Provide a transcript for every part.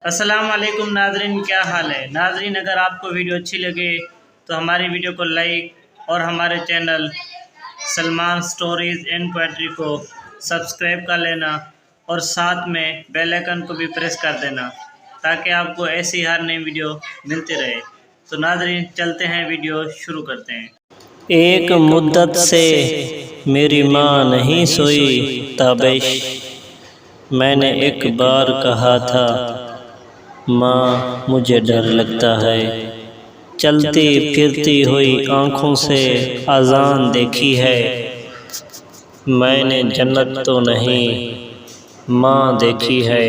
السلام علیکم ناظرین، کیا حال ہے ناظرین؟ اگر آپ کو ویڈیو اچھی لگے تو ہماری ویڈیو کو لائک اور ہمارے channel Salman stories and poetry کو سبسکرائب کر لینا اور ساتھ میں بیل آئیکن کو بھی پریس کر دینا تاکہ آپ کو ایسی ہر نئی ویڈیو ملتی رہے۔ تو ناظرین چلتے ہیں، ویڈیو شروع کرتے ہیں۔ ایک مدت سے میری ماں نہیں سوئی تابش، میں نے ایک بار کہا تھا ماں مجھے ڈر لگتا ہے، چلتی پھرتی ہوئی آنکھوں سے اذان دیکھی ہے، میں نے جنت تو نہیں ماں دیکھی ہے۔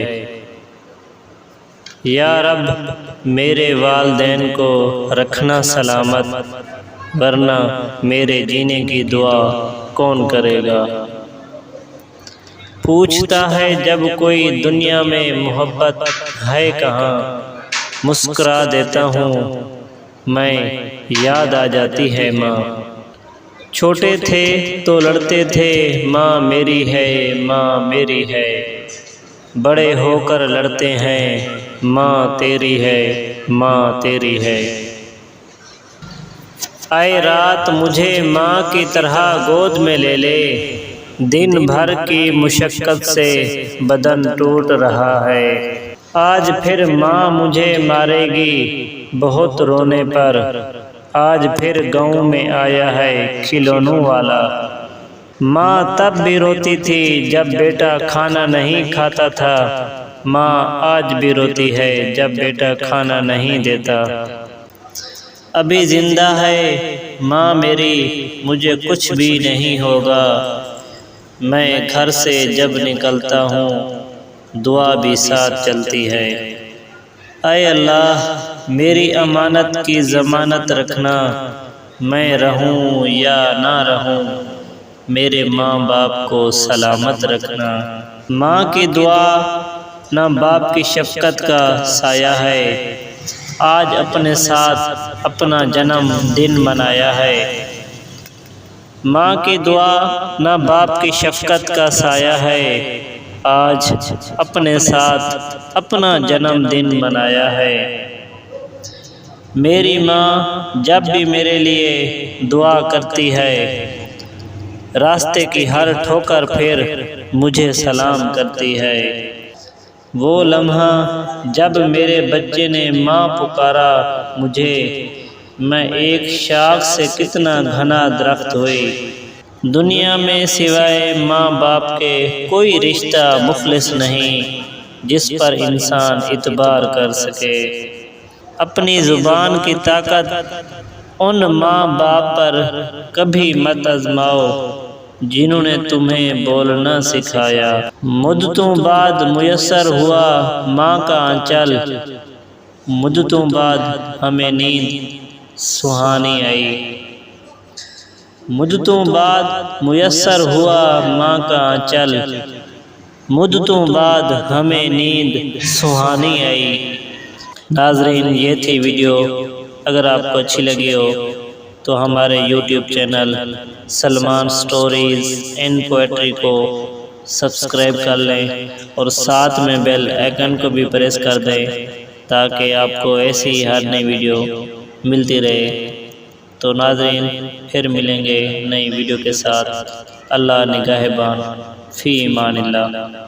یا رب میرے والدین کو رکھنا سلامت، ورنہ میرے جینے کی دعا کون کرے گا۔ پوچھتا ہے جب کوئی دنیا میں محبت ہے کہاں، مسکرا دیتا ہوں میں، یاد آ جاتی ہے ماں۔ چھوٹے تھے تو لڑتے تھے ماں میری ہے ماں میری ہے، بڑے ہو کر لڑتے ہیں ماں تیری ہے ماں تیری ہے۔ اے رات مجھے ماں کی طرح گود میں لے لے، دن بھر کی مشقت سے بدن ٹوٹ رہا ہے، آج پھر ماں مجھے مارے گی بہت رونے پر، آج پھر گاؤں میں آیا ہے کھلونوں والا۔ ماں تب بھی روتی تھی جب بیٹا کھانا نہیں کھاتا تھا، ماں آج بھی روتی ہے جب بیٹا کھانا نہیں دیتا۔ ابھی زندہ ہے ماں میری، مجھے کچھ بھی نہیں ہوگا، میں گھر سے جب نکلتا ہوں دعا بھی ساتھ چلتی ہے۔ اے اللہ میری امانت کی ضمانت رکھنا، میں رہوں یا نہ رہوں میرے ماں باپ کو سلامت رکھنا۔ ماں کی دعا نہ باپ کی شفقت کا سایہ ہے، آج اپنے ساتھ اپنا جنم دن منایا ہے۔ ماں کی دعا نہ باپ کی شفقت کا سایہ ہے، آج اپنے ساتھ اپنا جنم دن منایا ہے۔ میری ماں جب بھی میرے لیے دعا کرتی ہے، راستے کی ہر ٹھوکر پھر مجھے سلام کرتی ہے۔ وہ لمحہ جب میرے بچے نے ماں پکارا مجھے، میں ایک شاخ سے کتنا گھنا درخت ہوئی۔ دنیا میں سوائے ماں باپ کے کوئی رشتہ مخلص نہیں جس پر انسان اعتبار کر سکے۔ اپنی زبان کی طاقت ان ماں باپ پر کبھی مت آزماؤ جنہوں نے تمہیں بولنا سکھایا۔ مدتوں بعد میسر ہوا ماں کا آنچل، مدتوں بعد ہمیں نیند سہانی آئی۔ مدتوں بعد میسر ہوا ماں کا آنچل، مدتوں بعد ہمیں نیند سہانی آئی۔ ناظرین یہ تھی ویڈیو، اگر آپ کو اچھی لگی ہو تو ہمارے YouTube channel Salman stories and poetry کو سبسکرائب کر لیں اور ساتھ میں بیل آئیکن کو بھی پریس کر دیں تاکہ آپ کو ایسی ہر نئی ویڈیو ملتی رہے۔ تو ناظرین پھر ملیں گے نئی ویڈیو کے ساتھ، اللہ نگہبان، فی امان اللہ۔